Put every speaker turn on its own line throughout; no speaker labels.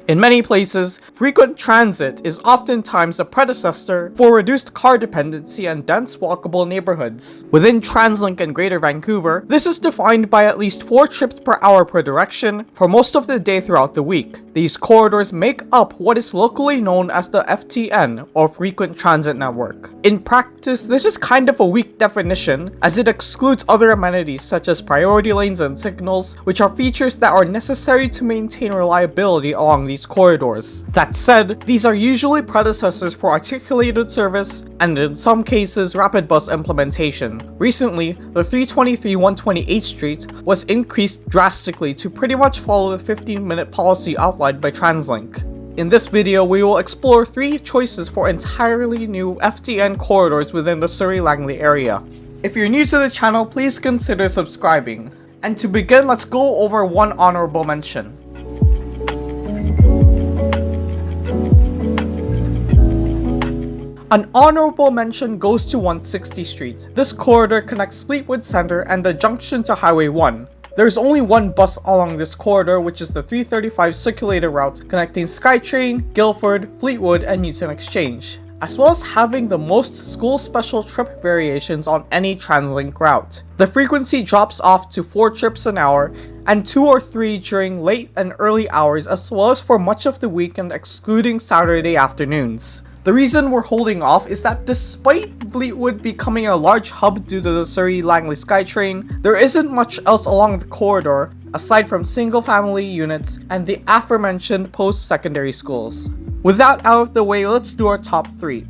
In many places, frequent transit is oftentimes a predecessor for reduced car dependency and dense walkable neighborhoods. Within TransLink and Greater Vancouver, this is defined by at least 4 trips per hour per direction for most of the day throughout the week. These corridors make up what is locally known as the FTN, or Frequent Transit Network. In practice, this is kind of a weak definition, as it excludes other amenities such as priority lanes and signals, which are features that are necessary to maintain reliability along these corridors. That said, these are usually predecessors for articulated service and in some cases rapid bus implementation. Recently, the 323 128th Street was increased drastically to pretty much follow the 15-minute policy outlined by TransLink. In this video, we will explore 3 choices for entirely new FTN corridors within the Surrey-Langley area. If you're new to the channel, please consider subscribing. And to begin, let's go over one honorable mention. An honorable mention goes to 160 Street. This corridor connects Fleetwood Centre and the junction to Highway 1. There's only one bus along this corridor, which is the 335 circulator route connecting SkyTrain, Guildford, Fleetwood, and Newton Exchange, as well as having the most school special trip variations on any TransLink route. The frequency drops off to 4 trips an hour and 2 or 3 during late and early hours, as well as for much of the weekend excluding Saturday afternoons. The reason we're holding off is that despite Fleetwood becoming a large hub due to the Surrey-Langley SkyTrain, there isn't much else along the corridor aside from single-family units and the aforementioned post-secondary schools. With that out of the way, let's do our top 3.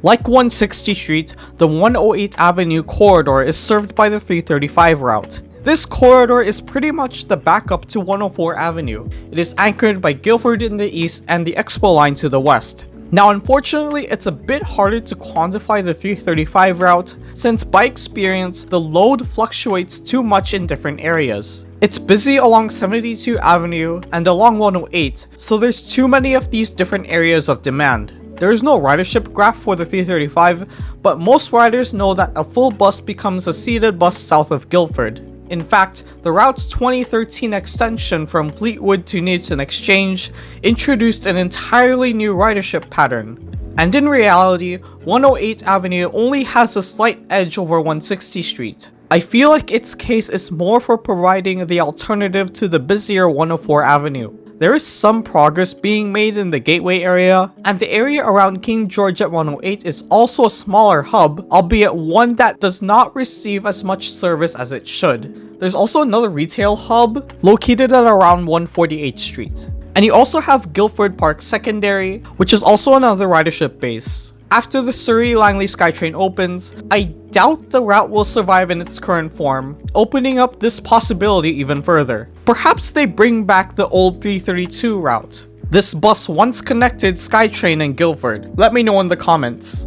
Like 160 Street, the 108 Avenue corridor is served by the 335 route. This corridor is pretty much the backup to 104 Avenue. It is anchored by Guildford in the east and the Expo line to the west. Now unfortunately, it's a bit harder to quantify the 335 route since by experience, the load fluctuates too much in different areas. It's busy along 72 Avenue and along 108, so there's too many of these different areas of demand. There is no ridership graph for the 335, but most riders know that a full bus becomes a seated bus south of Guildford. In fact, the route's 2013 extension from Fleetwood to Newton Exchange introduced an entirely new ridership pattern. And in reality, 108 Avenue only has a slight edge over 160 Street. I feel like its case is more for providing the alternative to the busier 104 Avenue. There is some progress being made in the Gateway area, and the area around King George at 108 is also a smaller hub, albeit one that does not receive as much service as it should. There's also another retail hub located at around 148th Street. And you also have Guildford Park Secondary, which is also another ridership base. After the Surrey-Langley SkyTrain opens, I doubt the route will survive in its current form, opening up this possibility even further. Perhaps they bring back the old 332 route. This bus once connected SkyTrain and Guildford. Let me know in the comments.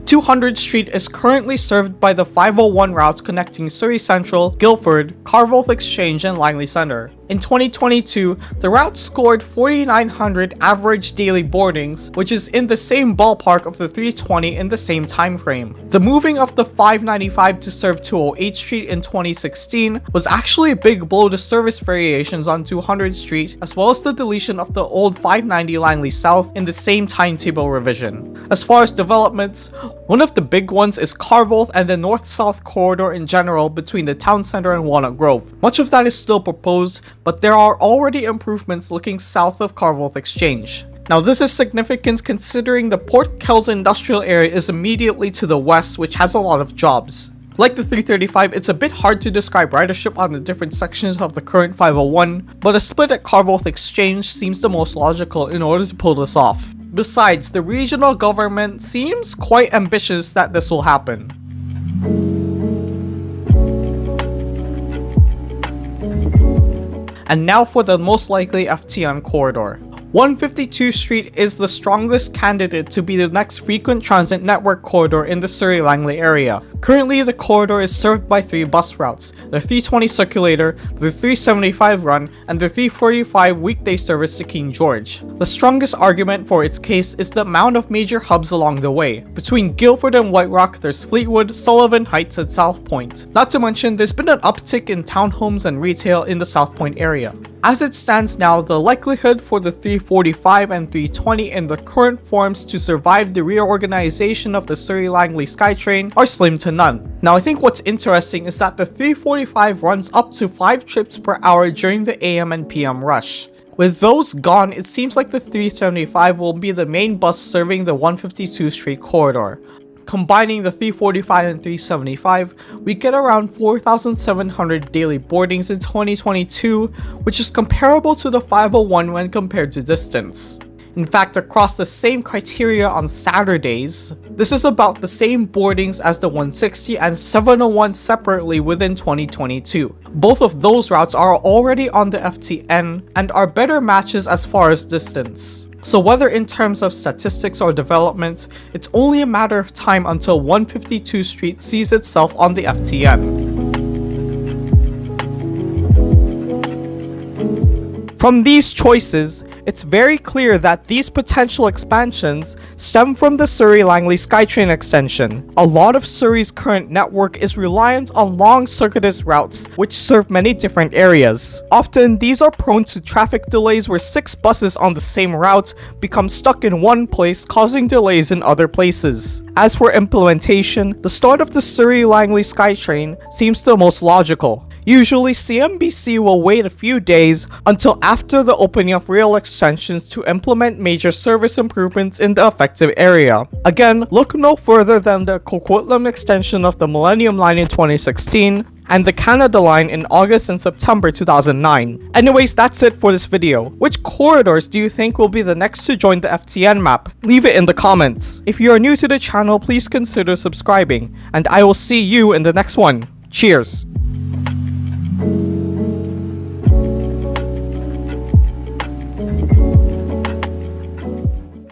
.200 Street is currently served by the 501 route connecting Surrey Central, Guildford, Carvolth Exchange, and Langley Centre. In 2022, the route scored 4,900 average daily boardings, which is in the same ballpark of the 320 in the same time frame. The moving of the 595 to serve 208 Street in 2016 was actually a big blow to service variations on 200 Street, as well as the deletion of the old 590 Langley South in the same timetable revision. As far as developments, one of the big ones is Carvolth and the north-south corridor in general between the town centre and Walnut Grove. Much of that is still proposed, but there are already improvements looking south of Carvolth Exchange. Now this is significant considering the Port Kells industrial area is immediately to the west, which has a lot of jobs. Like the 335, it's a bit hard to describe ridership on the different sections of the current 501, but a split at Carvolth Exchange seems the most logical in order to pull this off. Besides, the regional government seems quite ambitious that this will happen. And now for the most likely FTN corridor. 152 Street is the strongest candidate to be the next frequent transit network corridor in the Surrey-Langley area. Currently, the corridor is served by 3 bus routes: the 320 Circulator, the 375 Run, and the 345 weekday service to King George. The strongest argument for its case is the amount of major hubs along the way. Between Guildford and White Rock, there's Fleetwood, Sullivan Heights, and South Point. Not to mention, there's been an uptick in townhomes and retail in the South Point area. As it stands now, the likelihood for the 345 and 320 in the current forms to survive the reorganization of the Surrey-Langley SkyTrain are slim to none. Now, I think what's interesting is that the 345 runs up to 5 trips per hour during the AM and PM rush. With those gone, it seems like the 375 will be the main bus serving the 152 Street corridor. Combining the 345 and 375, we get around 4,700 daily boardings in 2022, which is comparable to the 501 when compared to distance. In fact, across the same criteria on Saturdays, this is about the same boardings as the 160 and 701 separately within 2022. Both of those routes are already on the FTN and are better matches as far as distance. So whether in terms of statistics or development, it's only a matter of time until 152 Street sees itself on the FTN. From these choices, it's very clear that these potential expansions stem from the Surrey-Langley SkyTrain extension. A lot of Surrey's current network is reliant on long circuitous routes which serve many different areas. Often, these are prone to traffic delays where 6 buses on the same route become stuck in one place, causing delays in other places. As for implementation, the start of the Surrey-Langley SkyTrain seems the most logical. Usually, CMBC will wait a few days until after the opening of rail extensions to implement major service improvements in the affected area. Again, look no further than the Coquitlam extension of the Millennium Line in 2016 and the Canada Line in August and September 2009. Anyways, that's it for this video. Which corridors do you think will be the next to join the FTN map? Leave it in the comments. If you are new to the channel, please consider subscribing, and I will see you in the next one. Cheers!